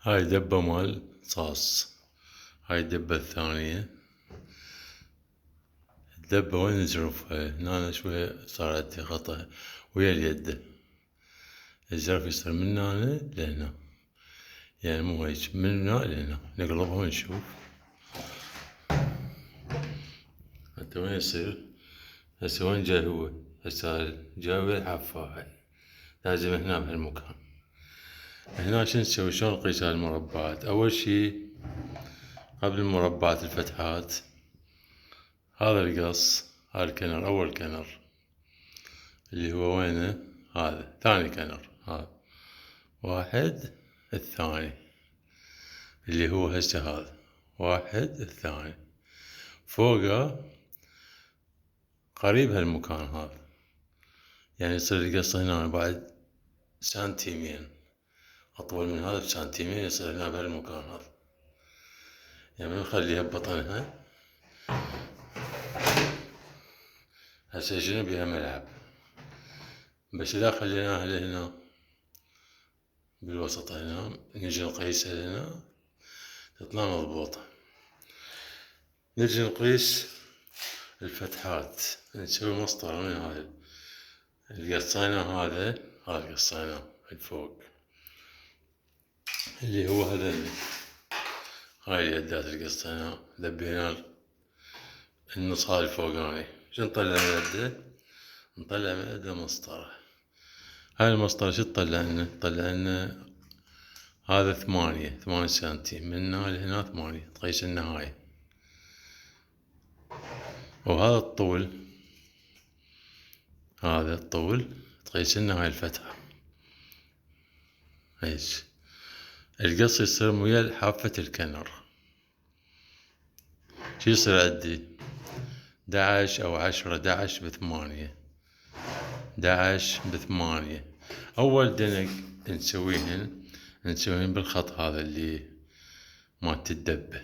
هاي دبة مال صاص. هاي الدبة الثانية. الدبة وين نجرفها؟ هنا شوية صار عندي خطأ ويا اليد. الجرف يصير من هنا لهنا، يعني مو هيج من هنا لهنا. نقلبها ونشوف حتى وين يصير. هسه وين جاي هو؟ هسه جاي ويا الحافة هاي، لازم هنا بهالمكان. هنا شو نسوي؟ شلون نقيس هاي المربعات؟ أول شي قبل المربعات الفتحات، هذا القص، هذا الكنر، أول كنر اللي هو وينه؟ هذا ثاني كنر، هذا واحد. الثاني اللي هو هسه هذا واحد. الثاني فوقه قريب هالمكان هذا، يعني يصير القص هنا بعد سنتيمين، أطول من هذا بسنتيمين، يصير هنا بهالمكان هذا. يعني نخليها ببطنها. هسه شنو بيها ملعب، بس إذا خليناها لهنا بالوسط هنا، نجي نقيسها هنا تطلع مضبوطة. نجي نقيس الفتحات، نسوي مسطرة من هذا القصينا، هذا قصينا الفوق اللي هو هذا. هاي اليدات القصينا ذبينا النص هذا الفوقاني. شو نطلع من يده؟ نطلع من يده مسطرة. هاي المسطرة شو تطلع لنا؟ تطلع لنا هذا 8 سنتي، من هنا لهنا 8، تقيس النهاية. وهذا الطول، هذا الطول تقيس لنا هاي الفتحة. هيج القص يصير ويا حافة الكنر. شو يصير عندي؟ 11 أو 10، 11 ب8، 11 ب8. أول دنق نسويهن بالخط هذا اللي مالت الدبة،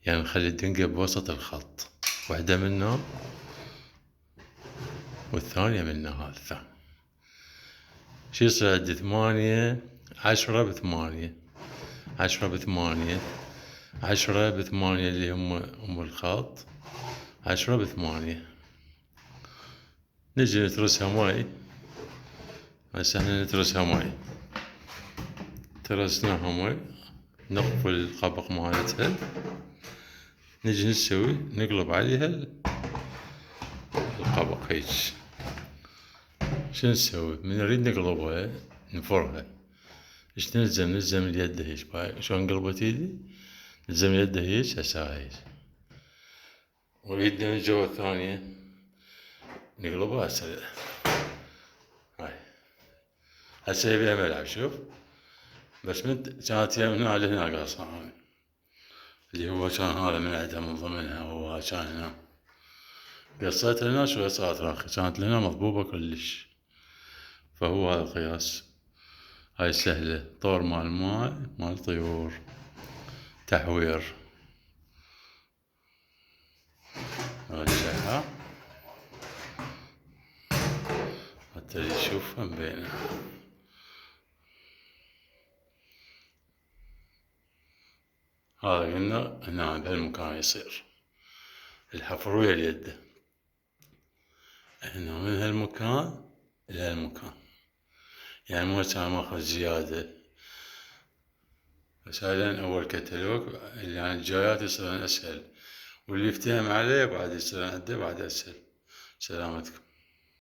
يعني نخلي الدنقة بوسط الخط، واحدة منا والثانية منا هذا الثاني. شو يصير عندي؟ 8، 10 ب8، 10 ب8، 10 ب8 اللي هم الخط، 10 ب8. نجي نترسها ماي. هسه احنا نترسها ماي، ترسناها ماي، نقفل القبق مالتها. نجي نسوي نقلب عليها القبق هيج. شو نسوي؟ من نريد نقلبها نفرها، ايش نلزم اليد هيج. شلون قلبت ايدي؟ نلزم اليد هيج. هسه هيج، وايدنا من جوا الثانية نقلبها. هسه هاي هسه يبيها ملعب. شوف بس من كانت من هنا لهنا قاصة هاي، اللي هو كان هذا من عندها من ضمنها، هو كان هنا. قصيت هنا شوية صارت راخي، كانت لهنا مضبوبة كلش. فهو هذا القياس. هاي سهلة، طور مال ماء مال طيور، تحوير. نرجعها حتى يشوفها مبينة. هذا قلنا هنا بهالمكان يصير الحفر ويا اليد، هنا من هالمكان إلى هالمكان، يعني مو كان ماخذ زيادة. بس هذا أول كتالوج، يعني الجايات يصيرن أسهل، واللي يفتهم عليه بعد يصير عنده بعد أسهل. سلامتكم.